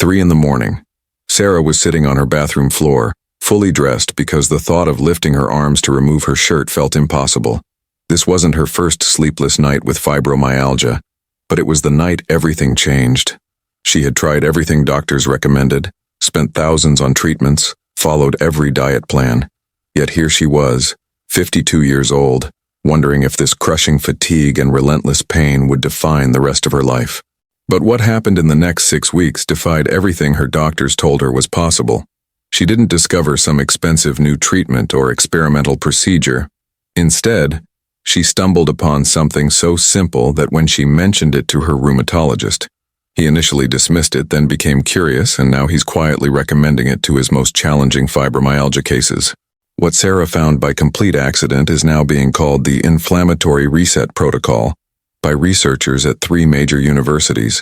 3 in the morning. Sarah was sitting on her bathroom floor, fully dressed because the thought of lifting her arms to remove her shirt felt impossible. This wasn't her first sleepless night with fibromyalgia, but it was the night everything changed. She had tried everything doctors recommended, spent thousands on treatments, followed every diet plan. Yet here she was, 52 years old, wondering if this crushing fatigue and relentless pain would define the rest of her life. But what happened in the next 6 weeks defied everything her doctors told her was possible. She didn't discover some expensive new treatment or experimental procedure. Instead, she stumbled upon something so simple that when she mentioned it to her rheumatologist, he initially dismissed it, then became curious, and now he's quietly recommending it to his most challenging fibromyalgia cases. What Sarah found by complete accident is now being called the inflammatory reset protocol by researchers at 3 major universities,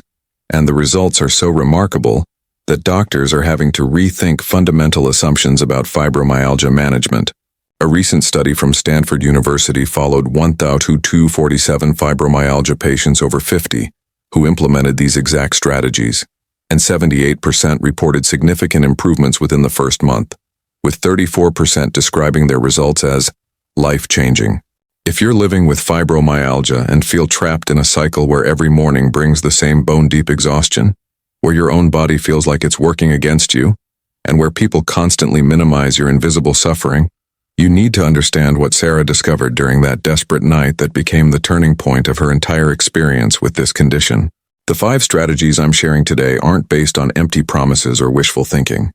and the results are so remarkable that doctors are having to rethink fundamental assumptions about fibromyalgia management. A recent study from Stanford University followed 1,247 fibromyalgia patients over 50 who implemented these exact strategies, and 78% reported significant improvements within the first month, with 34% describing their results as life-changing. If you're living with fibromyalgia and feel trapped in a cycle where every morning brings the same bone-deep exhaustion, where your own body feels like it's working against you, and where people constantly minimize your invisible suffering, you need to understand what Sarah discovered during that desperate night that became the turning point of her entire experience with this condition. The 5 strategies I'm sharing today aren't based on empty promises or wishful thinking.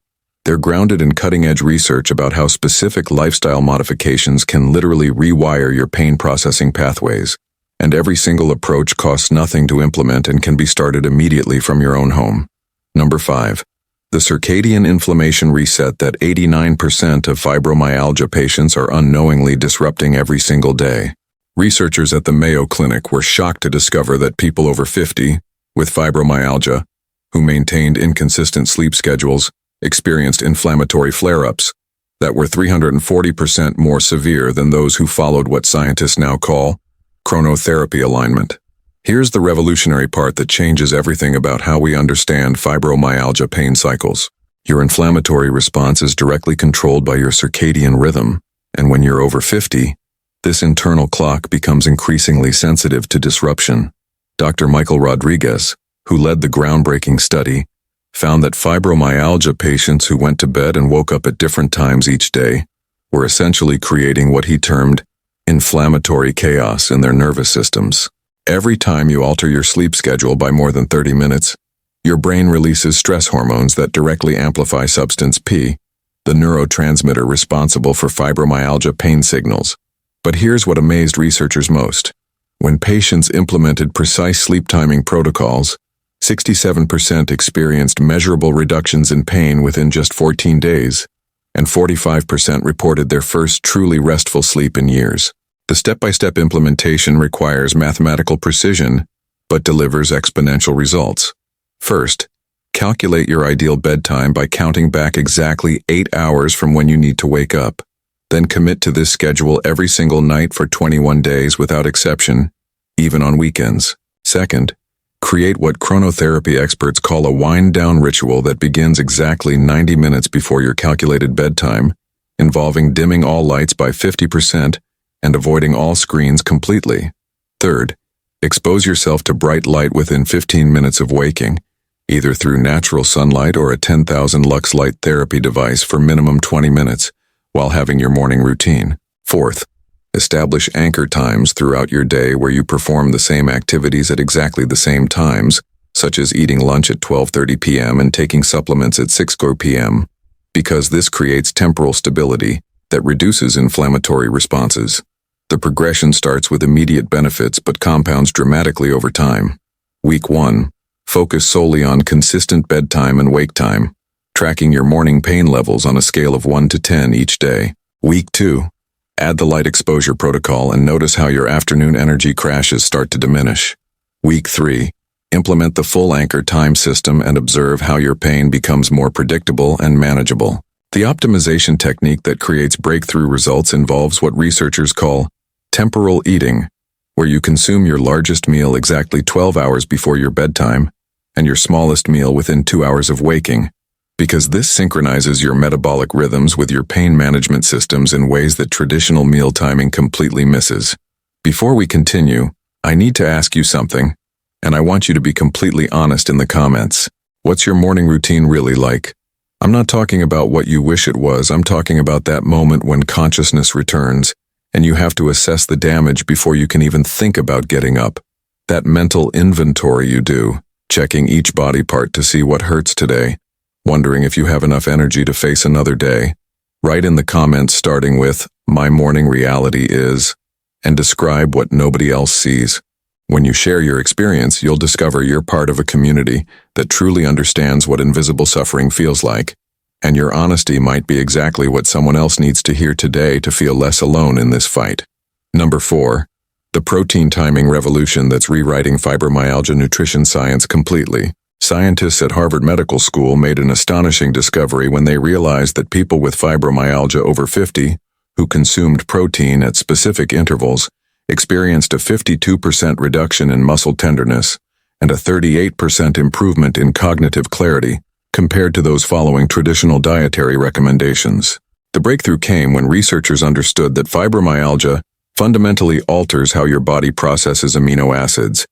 They're grounded in cutting-edge research about how specific lifestyle modifications can literally rewire your pain processing pathways, and every single approach costs nothing to implement and can be started immediately from your own home. Number 5. The circadian inflammation reset that 89% of fibromyalgia patients are unknowingly disrupting every single day. Researchers at the Mayo Clinic were shocked to discover that people over 50 with fibromyalgia, who maintained inconsistent sleep schedules, experienced inflammatory flare-ups that were 340% more severe than those who followed what scientists now call chronotherapy alignment. Here's the revolutionary part that changes everything about how we understand fibromyalgia pain cycles. Your inflammatory response is directly controlled by your circadian rhythm, and when you're over 50, this internal clock becomes increasingly sensitive to disruption. Dr. Michael Rodriguez, who led the groundbreaking study, found that fibromyalgia patients who went to bed and woke up at different times each day were essentially creating what he termed inflammatory chaos in their nervous systems. Every time you alter your sleep schedule by more than 30 minutes, your brain releases stress hormones that directly amplify substance P, the neurotransmitter responsible for fibromyalgia pain signals. But here's what amazed researchers most. When patients implemented precise sleep timing protocols, 67% experienced measurable reductions in pain within just 14 days, and 45% reported their first truly restful sleep in years. The step-by-step implementation requires mathematical precision, but delivers exponential results. First, calculate your ideal bedtime by counting back exactly 8 hours from when you need to wake up. Then commit to this schedule every single night for 21 days without exception, even on weekends. Second, create what chronotherapy experts call a wind-down ritual that begins exactly 90 minutes before your calculated bedtime, involving dimming all lights by 50%, and avoiding all screens completely. Third, expose yourself to bright light within 15 minutes of waking, either through natural sunlight or a 10,000 lux light therapy device for minimum 20 minutes while having your morning routine. Fourth, establish anchor times throughout your day where you perform the same activities at exactly the same times, such as eating lunch at 12:30 p.m. and taking supplements at 6 p.m., because this creates temporal stability that reduces inflammatory responses. The progression starts with immediate benefits but compounds dramatically over time. Week 1. Focus solely on consistent bedtime and wake time, tracking your morning pain levels on a scale of 1 to 10 each day. Week 2. Add the light exposure protocol and notice how your afternoon energy crashes start to diminish. Week 3. Implement the full anchor time system and observe how your pain becomes more predictable and manageable. The optimization technique that creates breakthrough results involves what researchers call temporal eating, where you consume your largest meal exactly 12 hours before your bedtime and your smallest meal within 2 hours of waking, because this synchronizes your metabolic rhythms with your pain management systems in ways that traditional meal timing completely misses. Before we continue, I need to ask you something, and I want you to be completely honest in the comments. What's your morning routine really like? I'm not talking about what you wish it was, I'm talking about that moment when consciousness returns, and you have to assess the damage before you can even think about getting up. That mental inventory you do, checking each body part to see what hurts today, wondering if you have enough energy to face another day. Write in the comments starting with, "My morning reality is," and describe what nobody else sees. When you share your experience, you'll discover you're part of a community that truly understands what invisible suffering feels like. And your honesty might be exactly what someone else needs to hear today to feel less alone in this fight. Number 4. The protein timing revolution that's rewriting fibromyalgia nutrition science completely. Scientists at Harvard Medical School made an astonishing discovery when they realized that people with fibromyalgia over 50, who consumed protein at specific intervals, experienced a 52% reduction in muscle tenderness and a 38% improvement in cognitive clarity compared to those following traditional dietary recommendations. The breakthrough came when researchers understood that fibromyalgia fundamentally alters how your body processes amino acids,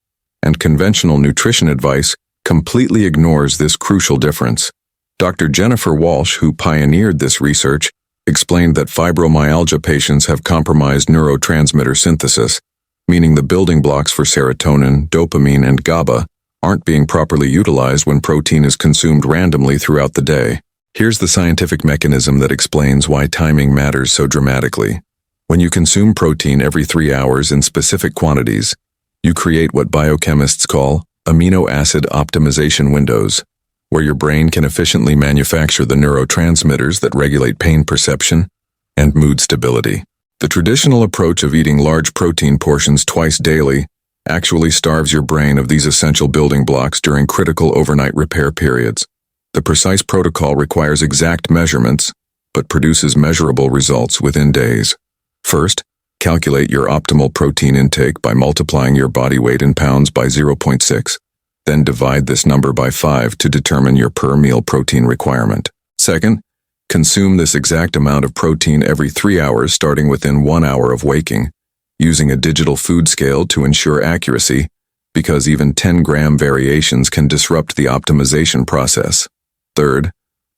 and conventional nutrition advice completely ignores this crucial difference. Dr. Jennifer Walsh, who pioneered this research, explained that fibromyalgia patients have compromised neurotransmitter synthesis, meaning the building blocks for serotonin, dopamine, and GABA aren't being properly utilized when protein is consumed randomly throughout the day. Here's the scientific mechanism that explains why timing matters so dramatically. When you consume protein every 3 hours in specific quantities, you create what biochemists call amino acid optimization windows, where your brain can efficiently manufacture the neurotransmitters that regulate pain perception and mood stability. The traditional approach of eating large protein portions twice daily actually starves your brain of these essential building blocks during critical overnight repair periods. The precise protocol requires exact measurements, but produces measurable results within days. First, calculate your optimal protein intake by multiplying your body weight in pounds by 0.6. Then divide this number by 5 to determine your per-meal protein requirement. Second, consume this exact amount of protein every 3 hours starting within 1 hour of waking, using a digital food scale to ensure accuracy, because even 10-gram variations can disrupt the optimization process. Third,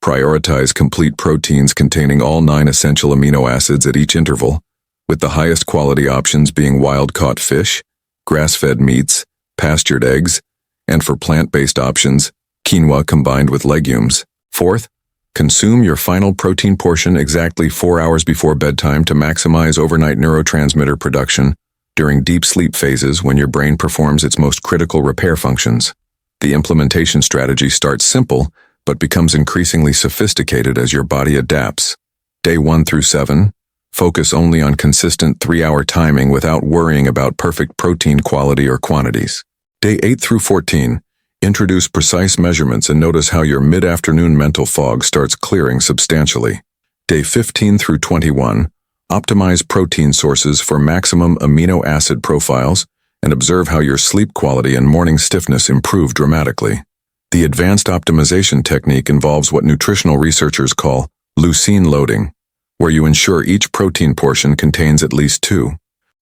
prioritize complete proteins containing all 9 essential amino acids at each interval, with the highest quality options being wild-caught fish, grass-fed meats, pastured eggs, and for plant-based options, quinoa combined with legumes. Fourth, consume your final protein portion exactly 4 hours before bedtime to maximize overnight neurotransmitter production during deep sleep phases when your brain performs its most critical repair functions. The implementation strategy starts simple, but becomes increasingly sophisticated as your body adapts. Day 1 through 7, focus only on consistent 3-hour timing without worrying about perfect protein quality or quantities. Day 8 through 14, introduce precise measurements and notice how your mid-afternoon mental fog starts clearing substantially. Day 15 through 21, optimize protein sources for maximum amino acid profiles and observe how your sleep quality and morning stiffness improve dramatically. The advanced optimization technique involves what nutritional researchers call leucine loading, where you ensure each protein portion contains at least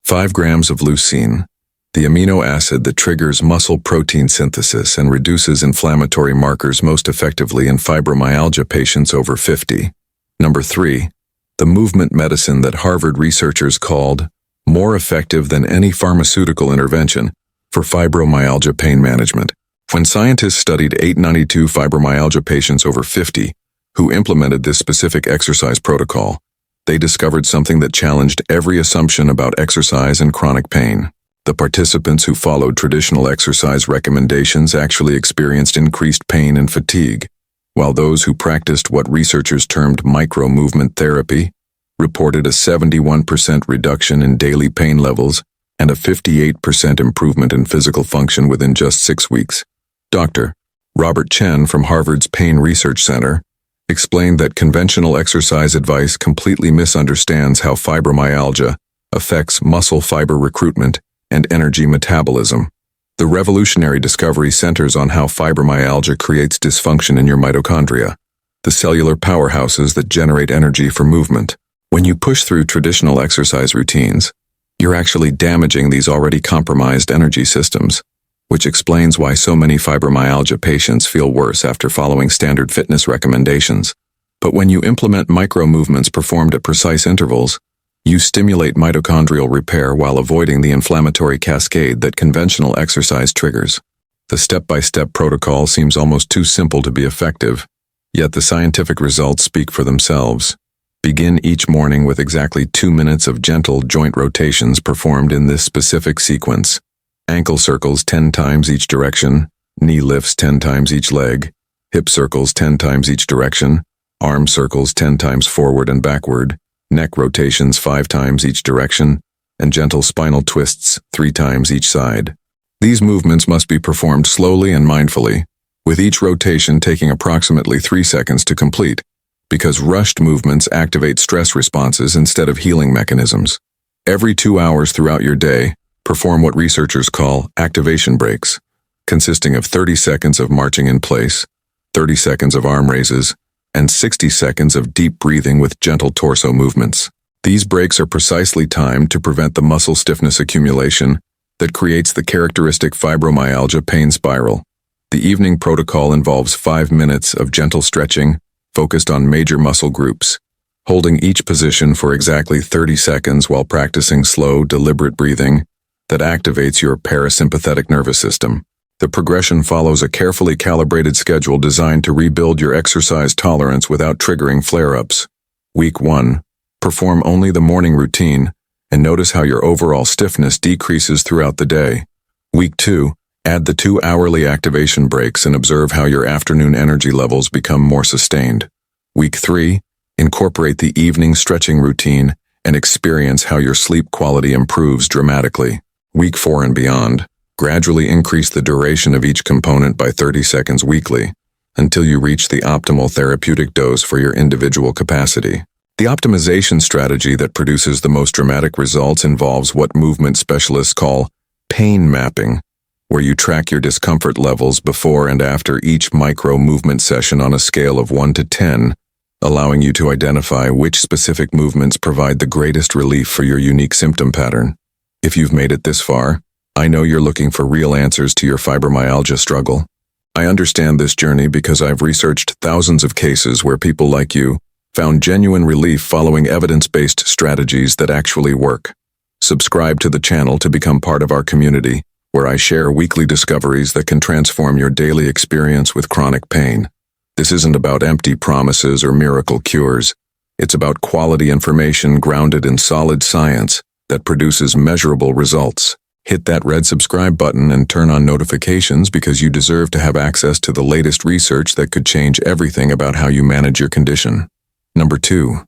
5 grams of leucine, the amino acid that triggers muscle protein synthesis and reduces inflammatory markers most effectively in fibromyalgia patients over 50. Number 3, the movement medicine that Harvard researchers called more effective than any pharmaceutical intervention for fibromyalgia pain management. When scientists studied 892 fibromyalgia patients over 50 who implemented this specific exercise protocol, they discovered something that challenged every assumption about exercise and chronic pain. The participants who followed traditional exercise recommendations actually experienced increased pain and fatigue, while those who practiced what researchers termed micro-movement therapy reported a 71% reduction in daily pain levels and a 58% improvement in physical function within just 6 weeks. Dr. Robert Chen from Harvard's Pain Research Center explained that conventional exercise advice completely misunderstands how fibromyalgia affects muscle fiber recruitment and energy metabolism. The revolutionary discovery centers on how fibromyalgia creates dysfunction in your mitochondria, the cellular powerhouses that generate energy for movement. When you push through traditional exercise routines, you're actually damaging these already compromised energy systems, which explains why so many fibromyalgia patients feel worse after following standard fitness recommendations. But when you implement micro-movements performed at precise intervals, you stimulate mitochondrial repair while avoiding the inflammatory cascade that conventional exercise triggers. The step-by-step protocol seems almost too simple to be effective, yet the scientific results speak for themselves. Begin each morning with exactly 2 minutes of gentle joint rotations performed in this specific sequence. Ankle circles 10 times each direction, knee lifts 10 times each leg, hip circles 10 times each direction, arm circles 10 times forward and backward, neck rotations 5 times each direction, and gentle spinal twists 3 times each side. These movements must be performed slowly and mindfully, with each rotation taking approximately 3 seconds to complete, because rushed movements activate stress responses instead of healing mechanisms. Every 2 hours throughout your day, perform what researchers call activation breaks, consisting of 30 seconds of marching in place, 30 seconds of arm raises, and 60 seconds of deep breathing with gentle torso movements. These breaks are precisely timed to prevent the muscle stiffness accumulation that creates the characteristic fibromyalgia pain spiral. The evening protocol involves 5 minutes of gentle stretching, focused on major muscle groups, holding each position for exactly 30 seconds while practicing slow, deliberate breathing that activates your parasympathetic nervous system. The progression follows a carefully calibrated schedule designed to rebuild your exercise tolerance without triggering flare-ups. Week 1. Perform only the morning routine and notice how your overall stiffness decreases throughout the day. Week 2. Add the 2 hourly activation breaks and observe how your afternoon energy levels become more sustained. Week 3. Incorporate the evening stretching routine and experience how your sleep quality improves dramatically. Week 4 and beyond. Gradually increase the duration of each component by 30 seconds weekly until you reach the optimal therapeutic dose for your individual capacity. The optimization strategy that produces the most dramatic results involves what movement specialists call pain mapping, where you track your discomfort levels before and after each micro-movement session on a scale of 1 to 10, allowing you to identify which specific movements provide the greatest relief for your unique symptom pattern. If you've made it this far, I know you're looking for real answers to your fibromyalgia struggle. I understand this journey because I've researched thousands of cases where people like you found genuine relief following evidence-based strategies that actually work. Subscribe to the channel to become part of our community, where I share weekly discoveries that can transform your daily experience with chronic pain. This isn't about empty promises or miracle cures. It's about quality information grounded in solid science that produces measurable results. Hit that red subscribe button and turn on notifications because you deserve to have access to the latest research that could change everything about how you manage your condition. Number 2.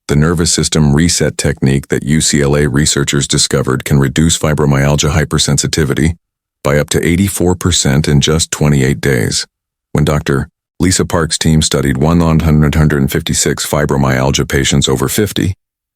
The nervous system reset technique that UCLA researchers discovered can reduce fibromyalgia hypersensitivity by up to 84% in just 28 days. When Dr. Lisa Park's team studied 156 fibromyalgia patients over 50,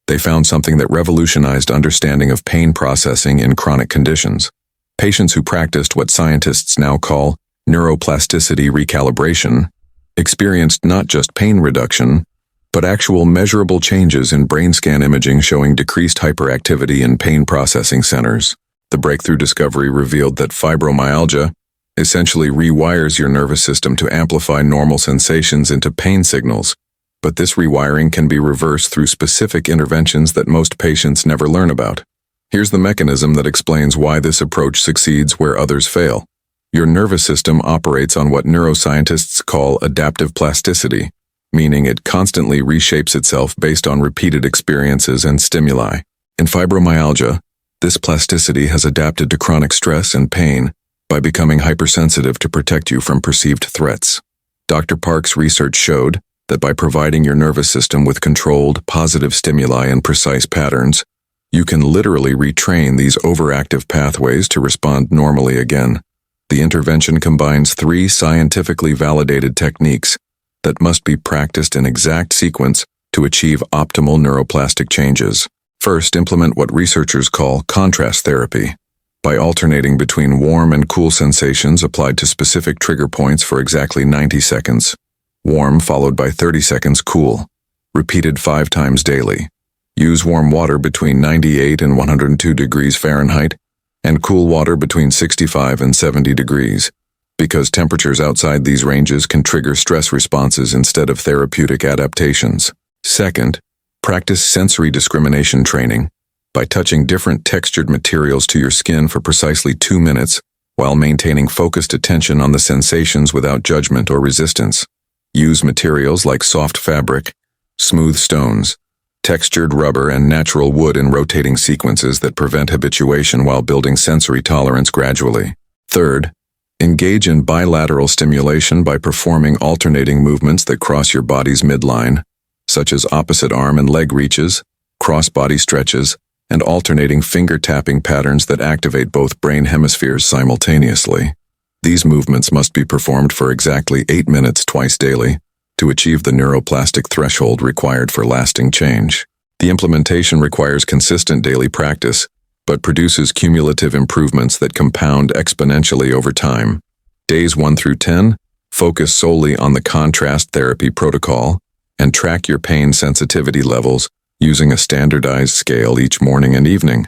they found something that revolutionized understanding of pain processing in chronic conditions. Patients who practiced what scientists now call neuroplasticity recalibration experienced not just pain reduction, but actual measurable changes in brain scan imaging showing decreased hyperactivity in pain processing centers. The breakthrough discovery revealed that fibromyalgia essentially rewires your nervous system to amplify normal sensations into pain signals, but this rewiring can be reversed through specific interventions that most patients never learn about. Here's the mechanism that explains why this approach succeeds where others fail. Your nervous system operates on what neuroscientists call adaptive plasticity, meaning it constantly reshapes itself based on repeated experiences and stimuli. In fibromyalgia, this plasticity has adapted to chronic stress and pain by becoming hypersensitive to protect you from perceived threats. Dr. Park's research showed that by providing your nervous system with controlled, positive stimuli and precise patterns, you can literally retrain these overactive pathways to respond normally again. The intervention combines 3 scientifically validated techniques that must be practiced in exact sequence to achieve optimal neuroplastic changes. First, implement what researchers call contrast therapy. by alternating between warm and cool sensations applied to specific trigger points for exactly 90 seconds. Warm followed by 30 seconds cool. Repeated 5 times daily. Use warm water between 98 and 102 degrees Fahrenheit and cool water between 65 and 70 degrees, because temperatures outside these ranges can trigger stress responses instead of therapeutic adaptations. Second, practice sensory discrimination training by touching different textured materials to your skin for precisely 2 minutes while maintaining focused attention on the sensations without judgment or resistance. Use materials like soft fabric, smooth stones, textured rubber, and natural wood in rotating sequences that prevent habituation while building sensory tolerance gradually. Third, engage in bilateral stimulation by performing alternating movements that cross your body's midline, such as opposite arm and leg reaches, cross-body stretches, and alternating finger tapping patterns that activate both brain hemispheres simultaneously. These movements must be performed for exactly 8 minutes twice daily to achieve the neuroplastic threshold required for lasting change. The implementation requires consistent daily practice, but produces cumulative improvements that compound exponentially over time. Days 1 through 10, focus solely on the contrast therapy protocol and track your pain sensitivity levels using a standardized scale each morning and evening.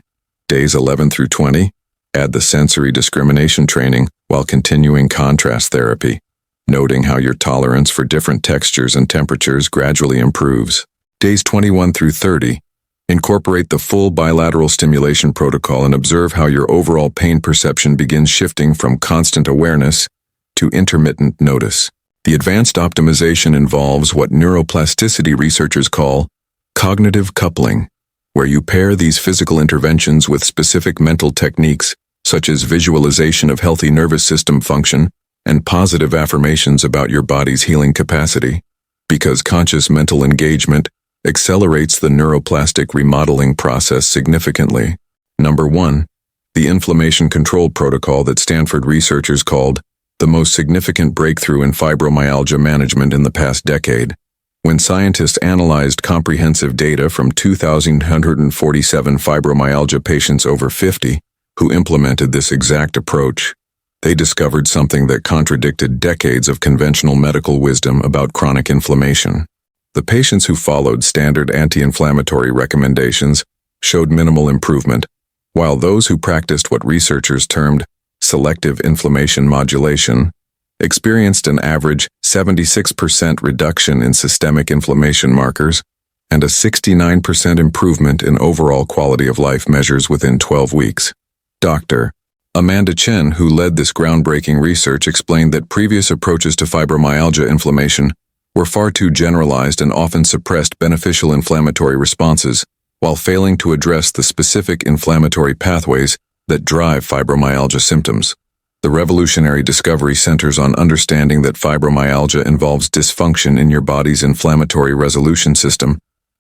Days 11 through 20, add the sensory discrimination training while continuing contrast therapy, noting how your tolerance for different textures and temperatures gradually improves. Days 21 through 30, incorporate the full bilateral stimulation protocol and observe how your overall pain perception begins shifting from constant awareness to intermittent notice. The advanced optimization involves what neuroplasticity researchers call cognitive coupling, where you pair these physical interventions with specific mental techniques such as visualization of healthy nervous system function and positive affirmations about your body's healing capacity, because conscious mental engagement accelerates the neuroplastic remodeling process significantly. Number 1, the inflammation control protocol that Stanford researchers called the most significant breakthrough in fibromyalgia management in the past decade. When scientists analyzed comprehensive data from 2,147 fibromyalgia patients over 50 who implemented this exact approach, they discovered something that contradicted decades of conventional medical wisdom about chronic inflammation. The patients who followed standard anti-inflammatory recommendations showed minimal improvement, while those who practiced what researchers termed selective inflammation modulation experienced an average 76% reduction in systemic inflammation markers and a 69% improvement in overall quality of life measures within 12 weeks. Dr. Amanda Chen, who led this groundbreaking research, explained that previous approaches to fibromyalgia inflammation were far too generalized and often suppressed beneficial inflammatory responses, while failing to address the specific inflammatory pathways that drive fibromyalgia symptoms. The revolutionary discovery centers on understanding that fibromyalgia involves dysfunction in your body's inflammatory resolution system,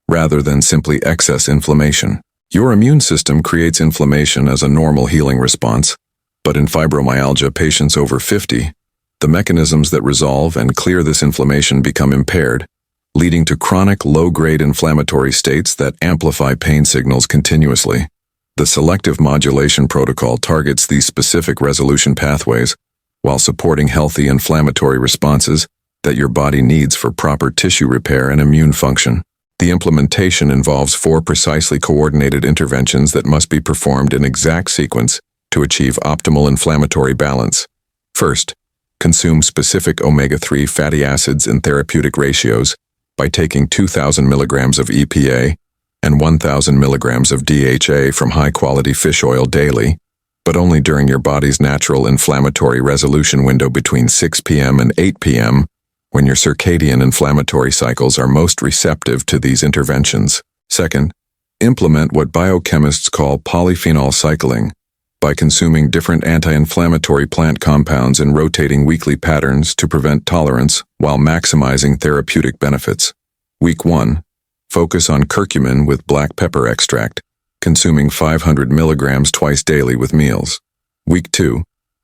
rather than simply excess inflammation. Your immune system creates inflammation as a normal healing response, but in fibromyalgia patients over 50, the mechanisms that resolve and clear this inflammation become impaired, leading to chronic low-grade inflammatory states that amplify pain signals continuously. The selective modulation protocol targets these specific resolution pathways while supporting healthy inflammatory responses that your body needs for proper tissue repair and immune function. The implementation involves 4 precisely coordinated interventions that must be performed in exact sequence to achieve optimal inflammatory balance. First, consume specific omega-3 fatty acids in therapeutic ratios by taking 2,000 milligrams of EPA and 1,000 milligrams of DHA from high-quality fish oil daily, but only during your body's natural inflammatory resolution window between 6 p.m. and 8 p.m., when your circadian inflammatory cycles are most receptive to these interventions. Second, implement what biochemists call polyphenol cycling by consuming different anti-inflammatory plant compounds in rotating weekly patterns to prevent tolerance while maximizing therapeutic benefits. Week 1. Focus on curcumin with black pepper extract, consuming 500 milligrams twice daily with meals. Week 2.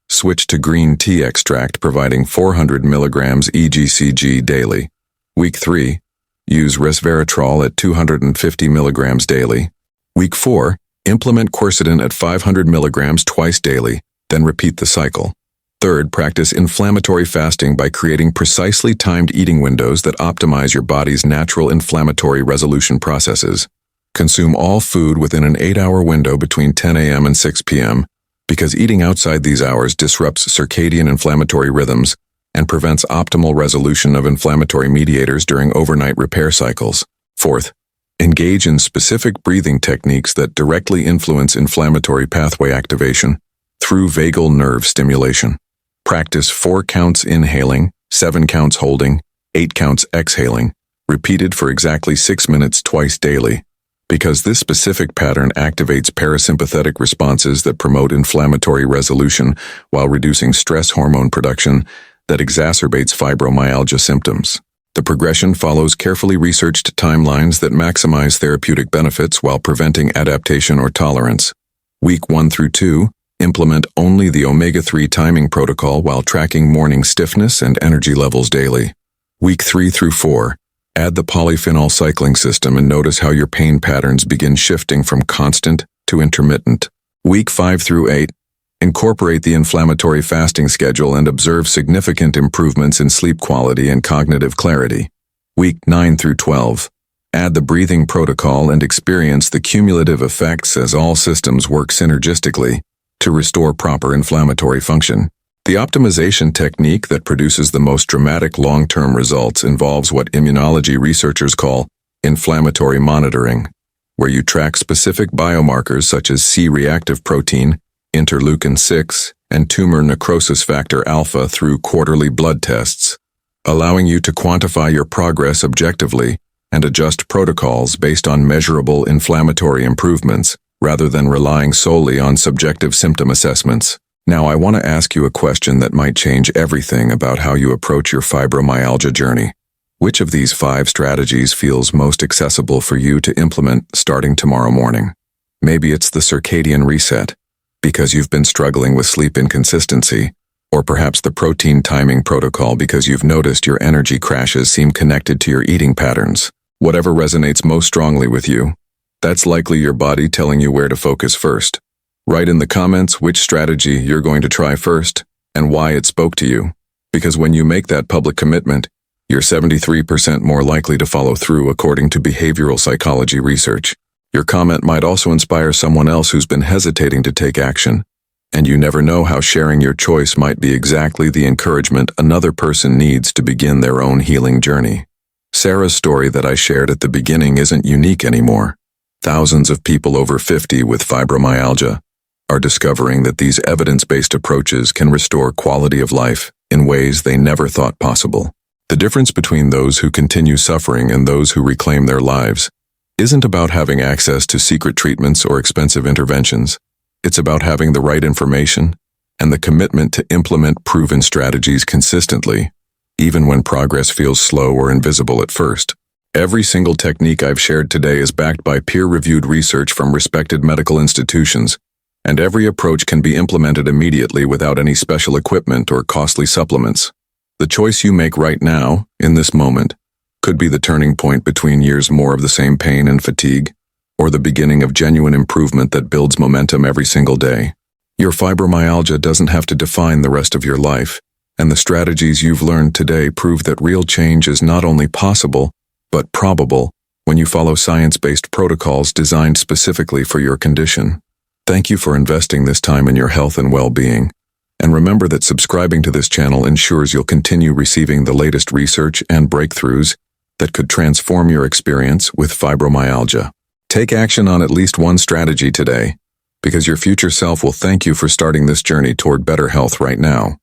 Switch to green tea extract, providing 400 milligrams EGCG daily. Week 3. Use resveratrol at 250 milligrams daily. Week 4. Implement quercetin at 500 milligrams twice daily, then repeat the cycle. Third, practice inflammatory fasting by creating precisely timed eating windows that optimize your body's natural inflammatory resolution processes. Consume all food within an 8-hour window between 10 a.m. and 6 p.m., because eating outside these hours disrupts circadian inflammatory rhythms and prevents optimal resolution of inflammatory mediators during overnight repair cycles. Fourth, engage in specific breathing techniques that directly influence inflammatory pathway activation through vagal nerve stimulation. Practice 4 counts inhaling, 7 counts holding, 8 counts exhaling, repeated for exactly 6 minutes twice daily, because this specific pattern activates parasympathetic responses that promote inflammatory resolution while reducing stress hormone production that exacerbates fibromyalgia symptoms. The progression follows carefully researched timelines that maximize therapeutic benefits while preventing adaptation or tolerance. Week 1 through 2, implement only the omega-3 timing protocol while tracking morning stiffness and energy levels daily. Week 3 through 4, add the polyphenol cycling system and notice how your pain patterns begin shifting from constant to intermittent. Week 5 through 8, incorporate the inflammatory fasting schedule and observe significant improvements in sleep quality and cognitive clarity. Week 9 through 12, add the breathing protocol and experience the cumulative effects as all systems work synergistically to restore proper inflammatory function. The optimization technique that produces the most dramatic long-term results involves what immunology researchers call inflammatory monitoring, where you track specific biomarkers such as C-reactive protein, interleukin-6, and tumor necrosis factor alpha through quarterly blood tests, allowing you to quantify your progress objectively and adjust protocols based on measurable inflammatory improvements, rather than relying solely on subjective symptom assessments. Now, I want to ask you a question that might change everything about how you approach your fibromyalgia journey. Which of these 5 strategies feels most accessible for you to implement starting tomorrow morning? Maybe it's the circadian reset, because you've been struggling with sleep inconsistency, or perhaps the protein timing protocol because you've noticed your energy crashes seem connected to your eating patterns. Whatever resonates most strongly with you, that's likely your body telling you where to focus first. Write in the comments which strategy you're going to try first and why it spoke to you, because when you make that public commitment, you're 73% more likely to follow through according to behavioral psychology research. Your comment might also inspire someone else who's been hesitating to take action, and you never know how sharing your choice might be exactly the encouragement another person needs to begin their own healing journey. Sarah's story that I shared at the beginning isn't unique anymore. Thousands of people over 50 with fibromyalgia are discovering that these evidence-based approaches can restore quality of life in ways they never thought possible. The difference between those who continue suffering and those who reclaim their lives isn't about having access to secret treatments or expensive interventions. It's about having the right information and the commitment to implement proven strategies consistently, even when progress feels slow or invisible at first. Every single technique I've shared today is backed by peer-reviewed research from respected medical institutions, and every approach can be implemented immediately without any special equipment or costly supplements. The choice you make right now, in this moment, could be the turning point between years more of the same pain and fatigue, or the beginning of genuine improvement that builds momentum every single day. Your fibromyalgia doesn't have to define the rest of your life, and the strategies you've learned today prove that real change is not only possible, but probable when you follow science-based protocols designed specifically for your condition. Thank you for investing this time in your health and well-being. And remember that subscribing to this channel ensures you'll continue receiving the latest research and breakthroughs that could transform your experience with fibromyalgia. Take action on at least one strategy today, because your future self will thank you for starting this journey toward better health right now.